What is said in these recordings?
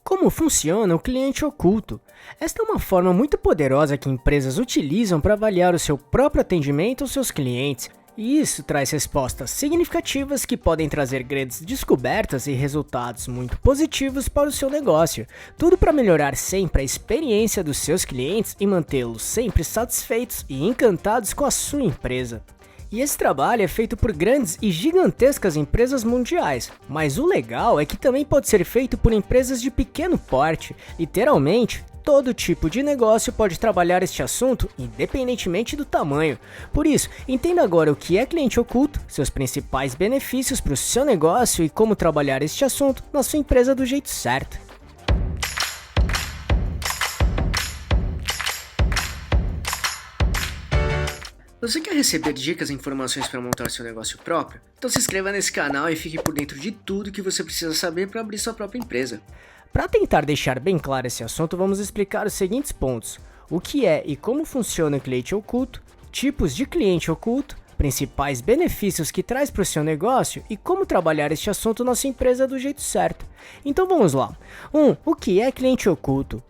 Como funciona o cliente oculto? Esta é uma forma muito poderosa que empresas utilizam para avaliar o seu próprio atendimento aos seus clientes, e isso traz respostas significativas que podem trazer grandes descobertas e resultados muito positivos para o seu negócio. Tudo para melhorar sempre a experiência dos seus clientes e mantê-los sempre satisfeitos e encantados com a sua empresa. E esse trabalho é feito por grandes e gigantescas empresas mundiais, mas o legal é que também pode ser feito por empresas de pequeno porte. Literalmente, todo tipo de negócio pode trabalhar este assunto, independentemente do tamanho. Por isso, entenda agora o que é cliente oculto, seus principais benefícios para o seu negócio e como trabalhar este assunto na sua empresa do jeito certo. Você quer receber dicas e informações para montar seu negócio próprio? Então se inscreva nesse canal e fique por dentro de tudo que você precisa saber para abrir sua própria empresa. Para tentar deixar bem claro esse assunto, vamos explicar os seguintes pontos: o que é e como funciona o cliente oculto, tipos de cliente oculto, principais benefícios que traz para o seu negócio e como trabalhar este assunto na sua empresa do jeito certo. Então vamos lá. 1. O que é cliente oculto?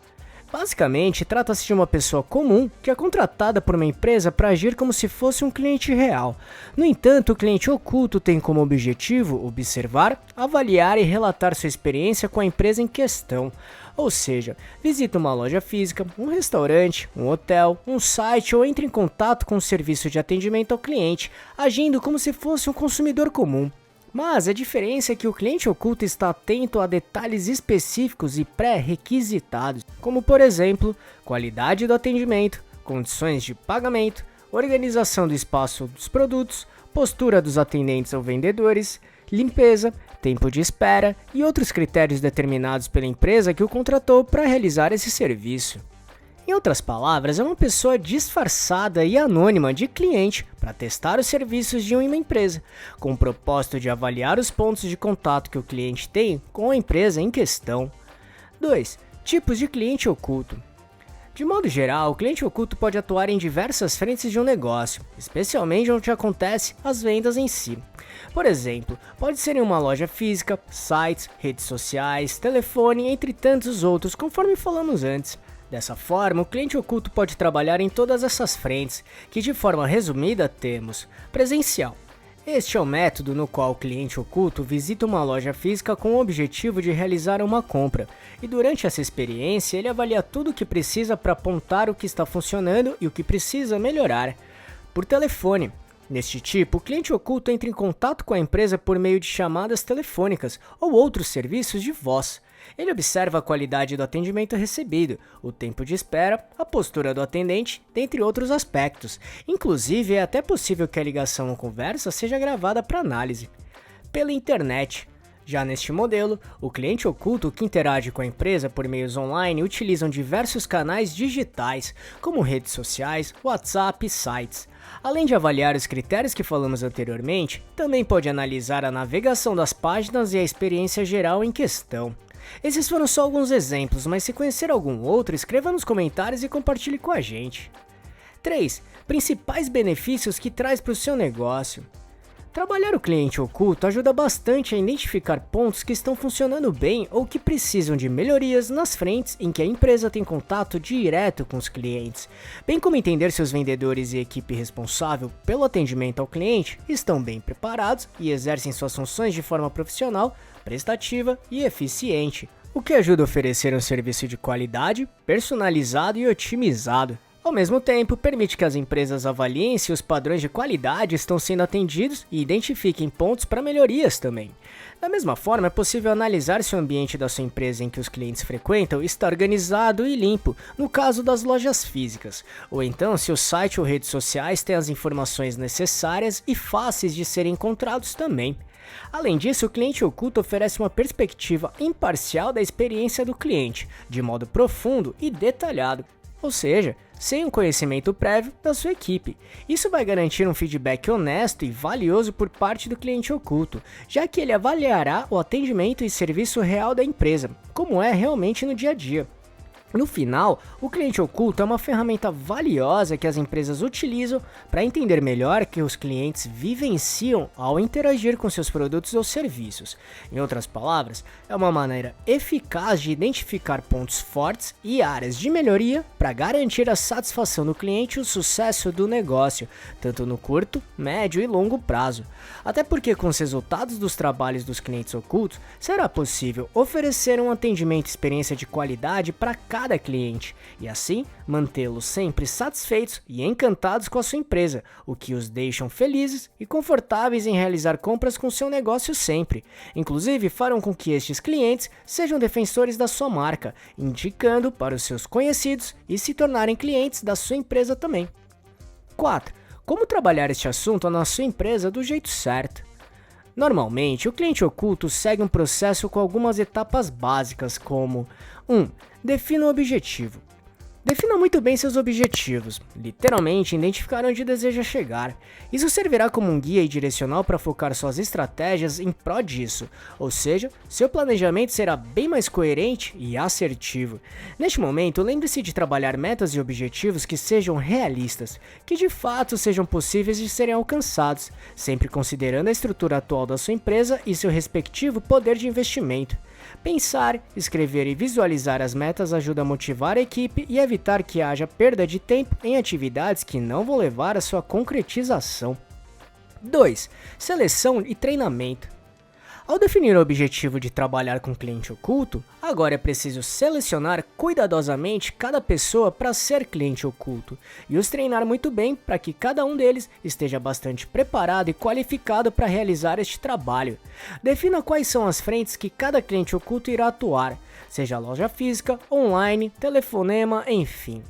Basicamente, trata-se de uma pessoa comum que é contratada por uma empresa para agir como se fosse um cliente real. No entanto, o cliente oculto tem como objetivo observar, avaliar e relatar sua experiência com a empresa em questão. Ou seja, visita uma loja física, um restaurante, um hotel, um site ou entra em contato com um serviço de atendimento ao cliente, agindo como se fosse um consumidor comum. Mas a diferença é que o cliente oculto está atento a detalhes específicos e pré-requisitados, como por exemplo, qualidade do atendimento, condições de pagamento, organização do espaço dos produtos, postura dos atendentes ou vendedores, limpeza, tempo de espera e outros critérios determinados pela empresa que o contratou para realizar esse serviço. Em outras palavras, é uma pessoa disfarçada e anônima de cliente para testar os serviços de uma empresa, com o propósito de avaliar os pontos de contato que o cliente tem com a empresa em questão. 2. Tipos de cliente oculto. De modo geral, o cliente oculto pode atuar em diversas frentes de um negócio, especialmente onde acontecem as vendas em si. Por exemplo, pode ser em uma loja física, sites, redes sociais, telefone, entre tantos outros, conforme falamos antes. Dessa forma, o cliente oculto pode trabalhar em todas essas frentes, que de forma resumida temos: presencial. Este é o método no qual o cliente oculto visita uma loja física com o objetivo de realizar uma compra, e durante essa experiência ele avalia tudo o que precisa para apontar o que está funcionando e o que precisa melhorar. Por telefone. Neste tipo, o cliente oculto entra em contato com a empresa por meio de chamadas telefônicas ou outros serviços de voz. Ele observa a qualidade do atendimento recebido, o tempo de espera, a postura do atendente, dentre outros aspectos. Inclusive, é até possível que a ligação ou conversa seja gravada para análise. Pela internet. Já neste modelo, o cliente oculto que interage com a empresa por meios online utilizam diversos canais digitais, como redes sociais, WhatsApp e sites. Além de avaliar os critérios que falamos anteriormente, também pode analisar a navegação das páginas e a experiência geral em questão. Esses foram só alguns exemplos, mas se conhecer algum outro, escreva nos comentários e compartilhe com a gente. 3. Principais benefícios que traz para o seu negócio. Trabalhar o cliente oculto ajuda bastante a identificar pontos que estão funcionando bem ou que precisam de melhorias nas frentes em que a empresa tem contato direto com os clientes, bem como entender se os vendedores e equipe responsável pelo atendimento ao cliente estão bem preparados e exercem suas funções de forma profissional, prestativa e eficiente, o que ajuda a oferecer um serviço de qualidade, personalizado e otimizado. Ao mesmo tempo, permite que as empresas avaliem se os padrões de qualidade estão sendo atendidos e identifiquem pontos para melhorias também. Da mesma forma, é possível analisar se o ambiente da sua empresa em que os clientes frequentam está organizado e limpo, no caso das lojas físicas, ou então se o site ou redes sociais têm as informações necessárias e fáceis de serem encontrados também. Além disso, o cliente oculto oferece uma perspectiva imparcial da experiência do cliente, de modo profundo e detalhado. Ou seja, sem um conhecimento prévio da sua equipe. Isso vai garantir um feedback honesto e valioso por parte do cliente oculto, já que ele avaliará o atendimento e serviço real da empresa, como é realmente no dia a dia. No final, o cliente oculto é uma ferramenta valiosa que as empresas utilizam para entender melhor que os clientes vivenciam ao interagir com seus produtos ou serviços. Em outras palavras, é uma maneira eficaz de identificar pontos fortes e áreas de melhoria para garantir a satisfação do cliente e o sucesso do negócio, tanto no curto, médio e longo prazo. Até porque com os resultados dos trabalhos dos clientes ocultos, será possível oferecer um atendimento e experiência de qualidade para cada cliente, e assim mantê-los sempre satisfeitos e encantados com a sua empresa, o que os deixam felizes e confortáveis em realizar compras com seu negócio sempre. Inclusive, farão com que estes clientes sejam defensores da sua marca, indicando para os seus conhecidos e se tornarem clientes da sua empresa também. 4. Como trabalhar este assunto na sua empresa do jeito certo? Normalmente, o cliente oculto segue um processo com algumas etapas básicas, como 1. Defina o objetivo. Defina muito bem seus objetivos, literalmente identificar onde deseja chegar. Isso servirá como um guia e direcional para focar suas estratégias em prol disso, ou seja, seu planejamento será bem mais coerente e assertivo. Neste momento, lembre-se de trabalhar metas e objetivos que sejam realistas, que de fato sejam possíveis de serem alcançados, sempre considerando a estrutura atual da sua empresa e seu respectivo poder de investimento. Pensar, escrever e visualizar as metas ajuda a motivar a equipe e evitar que haja perda de tempo em atividades que não vão levar à sua concretização. 2. Seleção e treinamento. Ao definir o objetivo de trabalhar com cliente oculto, agora é preciso selecionar cuidadosamente cada pessoa para ser cliente oculto e os treinar muito bem para que cada um deles esteja bastante preparado e qualificado para realizar este trabalho. Defina quais são as frentes que cada cliente oculto irá atuar, seja loja física, online, telefonema, enfim.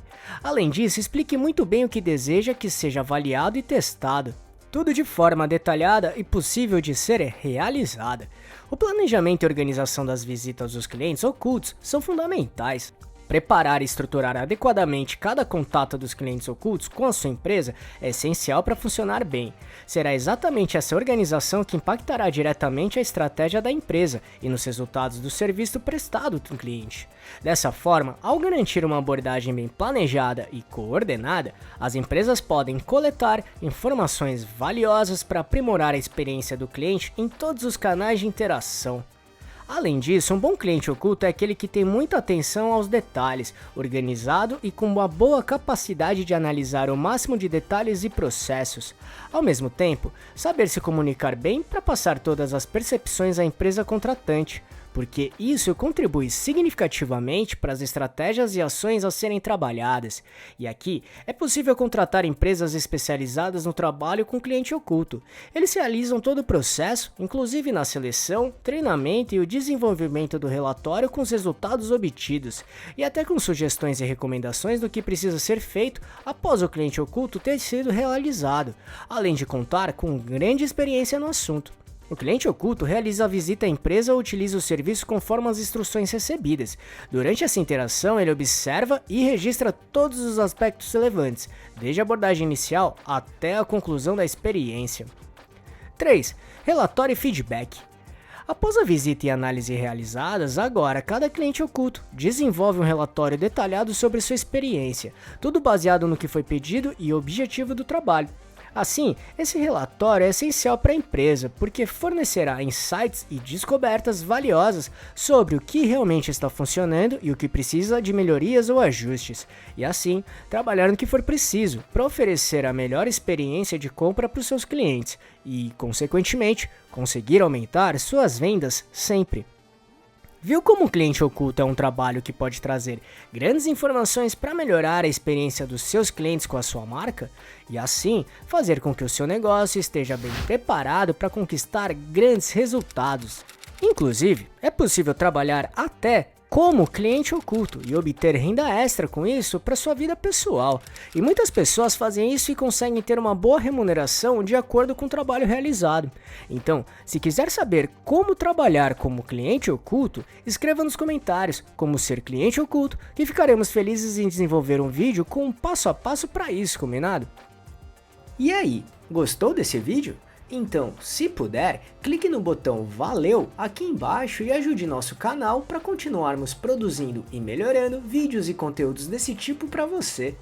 Além disso, explique muito bem o que deseja que seja avaliado e testado. Tudo de forma detalhada e possível de ser realizada. O planejamento e organização das visitas dos clientes ocultos são fundamentais. Preparar e estruturar adequadamente cada contato dos clientes ocultos com a sua empresa é essencial para funcionar bem. Será exatamente essa organização que impactará diretamente a estratégia da empresa e nos resultados do serviço prestado ao cliente. Dessa forma, ao garantir uma abordagem bem planejada e coordenada, as empresas podem coletar informações valiosas para aprimorar a experiência do cliente em todos os canais de interação. Além disso, um bom cliente oculto é aquele que tem muita atenção aos detalhes, organizado e com uma boa capacidade de analisar o máximo de detalhes e processos. Ao mesmo tempo, saber se comunicar bem para passar todas as percepções à empresa contratante, porque isso contribui significativamente para as estratégias e ações a serem trabalhadas. E aqui é possível contratar empresas especializadas no trabalho com cliente oculto. Eles realizam todo o processo, inclusive na seleção, treinamento e o desenvolvimento do relatório com os resultados obtidos, e até com sugestões e recomendações do que precisa ser feito após o cliente oculto ter sido realizado, além de contar com grande experiência no assunto. O cliente oculto realiza a visita à empresa ou utiliza o serviço conforme as instruções recebidas. Durante essa interação, ele observa e registra todos os aspectos relevantes, desde a abordagem inicial até a conclusão da experiência. 3. Relatório e feedback. Após a visita e análise realizadas, agora cada cliente oculto desenvolve um relatório detalhado sobre sua experiência, tudo baseado no que foi pedido e objetivo do trabalho. Assim, esse relatório é essencial para a empresa, porque fornecerá insights e descobertas valiosas sobre o que realmente está funcionando e o que precisa de melhorias ou ajustes, e assim, trabalhar no que for preciso para oferecer a melhor experiência de compra para os seus clientes e, consequentemente, conseguir aumentar suas vendas sempre. Viu como o cliente oculto é um trabalho que pode trazer grandes informações para melhorar a experiência dos seus clientes com a sua marca? E assim, fazer com que o seu negócio esteja bem preparado para conquistar grandes resultados. Inclusive, é possível trabalhar até como cliente oculto e obter renda extra com isso para sua vida pessoal. E muitas pessoas fazem isso e conseguem ter uma boa remuneração de acordo com o trabalho realizado. Então, se quiser saber como trabalhar como cliente oculto, escreva nos comentários como ser cliente oculto, que ficaremos felizes em desenvolver um vídeo com um passo a passo para isso, combinado? E aí, gostou desse vídeo? Então, se puder, clique no botão Valeu aqui embaixo e ajude nosso canal para continuarmos produzindo e melhorando vídeos e conteúdos desse tipo para você.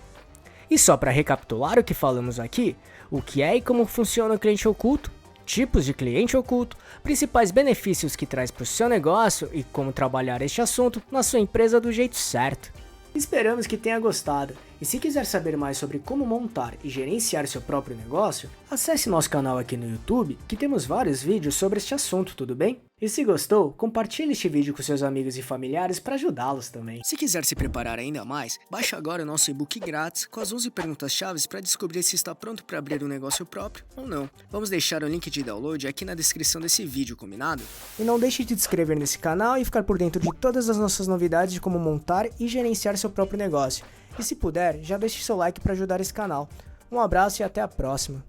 E só para recapitular o que falamos aqui, o que é e como funciona o cliente oculto, tipos de cliente oculto, principais benefícios que traz para o seu negócio e como trabalhar este assunto na sua empresa do jeito certo. Esperamos que tenha gostado, e se quiser saber mais sobre como montar e gerenciar seu próprio negócio, acesse nosso canal aqui no YouTube, que temos vários vídeos sobre este assunto, tudo bem? E se gostou, compartilhe este vídeo com seus amigos e familiares para ajudá-los também. Se quiser se preparar ainda mais, baixe agora o nosso e-book grátis com as 11 perguntas-chave para descobrir se está pronto para abrir um negócio próprio ou não. Vamos deixar o link de download aqui na descrição desse vídeo, combinado? E não deixe de se inscrever nesse canal e ficar por dentro de todas as nossas novidades de como montar e gerenciar seu próprio negócio. E se puder, já deixe seu like para ajudar esse canal. Um abraço e até a próxima.